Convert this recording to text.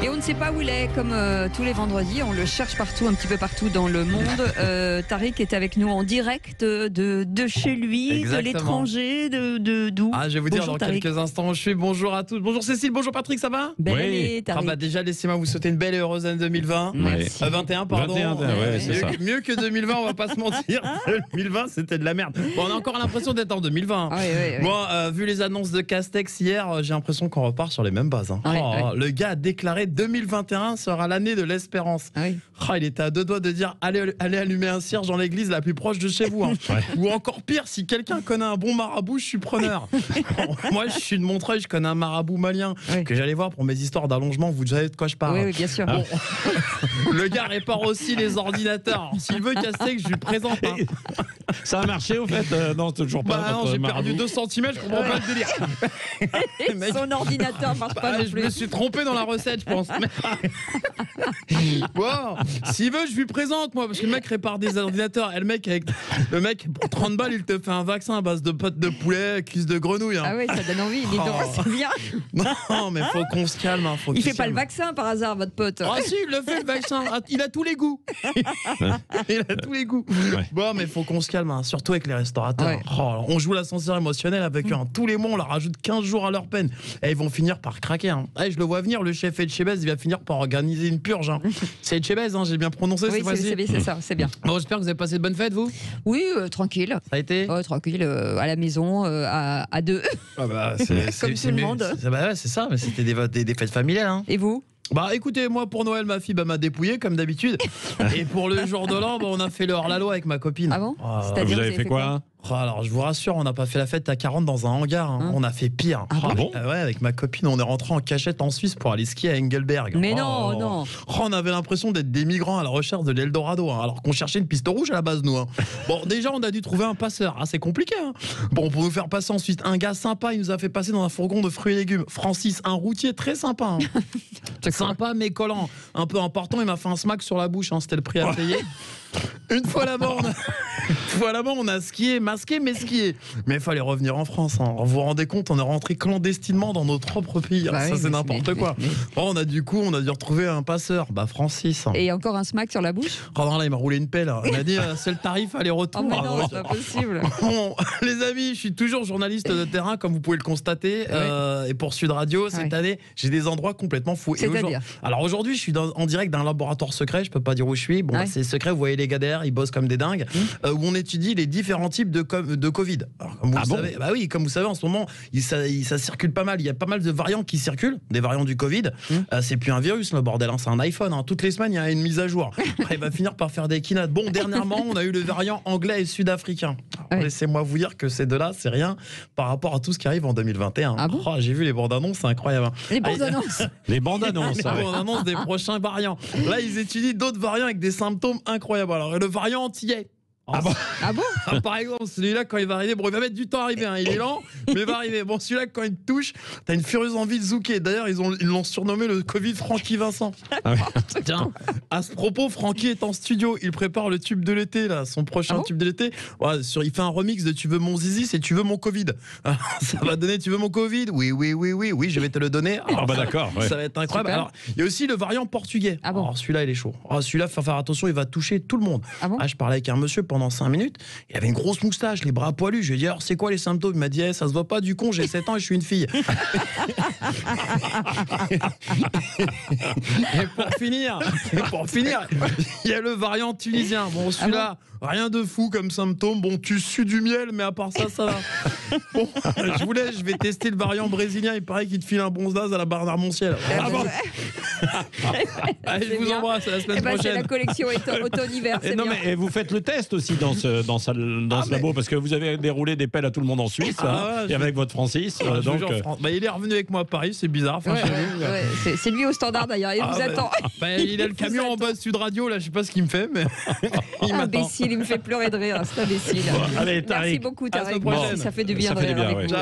Et on ne sait pas où il est, comme tous les vendredis. On le cherche partout, un petit peu partout dans le monde. Tariq est avec nous en direct de chez lui, Exactement. de l'étranger, d'où. Ah, je vais vous dire Bonjour, dans Tariq. quelques instants où je suis. Bonjour à tous. Bonjour Cécile, bonjour Patrick, ça va? Belle Oui. année, Tariq. Déjà, laissez-moi vous souhaiter une belle et heureuse année 2020. Merci. 21, pardon. 21, ouais, c'est mieux, ça. mieux que 2020, on va pas se mentir. 2020, c'était de la merde. Bon, on a encore l'impression d'être en 2020. Ah, oui. Bon, vu les annonces de Castex hier, j'ai l'impression qu'on repart sur les mêmes bases. Hein. Ouais, ouais. Le gars a déclaré 2021 sera l'année de l'espérance. Ah oui. Il était à 2 doigts de dire allez allumer un cierge dans l'église la plus proche de chez vous. Hein. Ou encore pire, si quelqu'un connaît un bon marabout, je suis preneur. Moi, je suis de Montreuil, je connais un marabout malien Oui. que j'allais voir pour mes histoires d'allongement. Vous savez de quoi je parle. Oui, bien sûr. Bon, le gars répare aussi les ordinateurs. Alors, s'il veut Castex, je lui présente. Hein. Ça a marché au fait Non, toujours pas. Bah non, votre j'ai marabout. perdu 2 cm, je comprends pas le délire. Mec. Son ordinateur marche pas Bah, non je plus. me suis trompé dans la recette, je pense. Bon, s'il veut, je lui présente, moi, parce que le mec répare des ordinateurs. Et le mec, pour 30 balles, il te fait un vaccin à base de pâtes de poulet, cuisses de grenouille. Hein. Ah oui, ça donne envie. Dis donc, Oh. c'est bien. Non, mais faut qu'on se calme. Hein, Il fait pas le vaccin par hasard, votre pote. Ah si, il le fait le vaccin. Ah, il a tous les goûts. Il a tous les goûts. Ouais. Bon, mais faut qu'on se calme, hein, surtout avec les restaurateurs. Ouais. Oh, on joue l'ascenseur émotionnel avec eux. Hein. Tous les mois, on leur rajoute 15 jours à leur peine. Et ils vont finir par craquer. Hein. Eh, je le vois venir, le chef Etchebest, il va finir par organiser une purge. Hein. C'est Etchebest, hein, j'ai bien prononcé Oui, cette fois-ci. c'est ça, c'est bien. Bon, j'espère que vous avez passé de bonnes fêtes, vous. Oui, tranquille. Ça a été Tranquille, à la maison, à deux. Ah bah, Comme tout le mieux. monde. Bah ouais, c'est ça, mais c'était des fêtes familiales. Hein. Et vous? Bah écoutez, moi pour Noël, ma fille m'a dépouillé comme d'habitude. Et pour le jour de l'an, on a fait le hors-la-loi avec ma copine. Ah bon? Ah, C'est-à-dire, Vous avez fait quoi alors je vous rassure, on n'a pas fait la fête à 40 dans un hangar. Hein. Hein? On a fait pire. Ah bon Ouais, avec ma copine, on est rentré en cachette en Suisse pour aller skier à Engelberg. Mais non. On avait l'impression d'être des migrants à la recherche de l'Eldorado, hein, alors qu'on cherchait une piste rouge à la base, nous. Hein. Bon, déjà, on a dû trouver un passeur. Ah, c'est compliqué. Hein. Bon, pour nous faire passer ensuite, un gars sympa, il nous a fait passer dans un fourgon de fruits et légumes. Francis, un routier très sympa. Hein. Sympa, mais collant. Un peu important, il m'a fait un smack sur la bouche. Hein. C'était le prix à payer. Une fois là-bas, on a skié, masqué, mais skié. Mais il fallait revenir en France. Hein. Vous vous rendez compte, on est rentré clandestinement dans notre propre pays. Bah ça, oui, c'est n'importe quoi. Bon, on a dû retrouver un passeur. Bah, Francis. Hein. Et encore un smack sur la bouche? Oh non, là, il m'a roulé une pelle. Il m'a dit, c'est le tarif aller-retour. Oh mais non, Ah, c'est pas possible. Bon, les amis, je suis toujours journaliste de terrain, comme vous pouvez le constater. Et pour Sud Radio, cette année, j'ai des endroits complètement fous. C'est-à-dire ? Alors aujourd'hui, je suis en direct d'un laboratoire secret. Je peux pas dire où je suis. Bon, Ouais. c'est secret. Vous voyez les gars derrière, ils bossent comme des dingues. Où on étudie les différents types de Covid. Alors, comme vous le savez, bah oui, comme vous savez, en ce moment, ça circule pas mal. Il y a pas mal de variants qui circulent, des variants du Covid. C'est plus un virus, le bordel. Hein, c'est un iPhone. Hein. Toutes les semaines, il y a une mise à jour. Après, il va finir par faire des quinades. Bon, dernièrement, on a eu le variant anglais et sud-africain. Alors, laissez-moi vous dire que ces deux-là, c'est rien par rapport à tout ce qui arrive en 2021. Ah bon ? J'ai vu les bandes annonces, c'est incroyable. Les bandes annonces. Les bandes annonces. Les ça, ouais. bandes annonces des prochains variants. Là, ils étudient d'autres variants avec des symptômes incroyables. Alors, le variant antillais. Ah bon? Ah, par exemple, celui-là, quand il va arriver, bon, il va mettre du temps à arriver, hein, il est lent, mais il va arriver. Bon, celui-là, quand il te touche, t'as une furieuse envie de zouker. D'ailleurs, ils l'ont surnommé le Covid Francky Vincent. Tiens, à ce propos, Francky est en studio. Il prépare le tube de l'été, là, son prochain tube de l'été. Ouais, il fait un remix de Tu veux mon zizi, c'est Tu veux mon Covid. Alors, ça va donner Tu veux mon Covid? Oui, je vais te le donner. Alors, Ah bah d'accord. Ouais. ça va être incroyable. Super. Alors, il y a aussi le variant portugais. Ah bon? Alors, celui-là, il est chaud. Alors, celui-là, faut faire attention, il va toucher tout le monde. Ah bon? Je parlais avec un monsieur pendant 5 minutes. Il avait une grosse moustache, les bras poilus. Je lui ai dit, alors, c'est quoi les symptômes? Il m'a dit, ça se voit pas du con, j'ai 7 ans et je suis une fille. Et pour finir, il y a le variant tunisien. Bon, celui-là, rien de fou comme symptôme. Bon, tu sues du miel, mais à part ça, ça va. Bon, je vais tester le variant brésilien. Il paraît qu'il te file un bronzage à la Bernard Montiel. Ah bon? Allez, je vous embrasse, à la semaine C'est la prochaine. collection automne-hiver, c'est bien. Non mais vous faites le test aussi dans ce labo parce que vous avez déroulé des pelles à tout le monde en Suisse Ouais, et avec votre Francis. Je donc vous jure, il est revenu avec moi à Paris, c'est bizarre. Enfin, chez nous, C'est lui au standard d'ailleurs, il vous attend. il a le camion en bas de Sud Radio, là, je sais pas ce qu'il me fait, mais il m'attend. Imbécile, il me fait pleurer de rire, c'est imbécile. allez, Merci Tariq. beaucoup, À la semaine Tariq. prochaine. Ça fait du bien Ça de fait du rire bien, avec ouais. vous.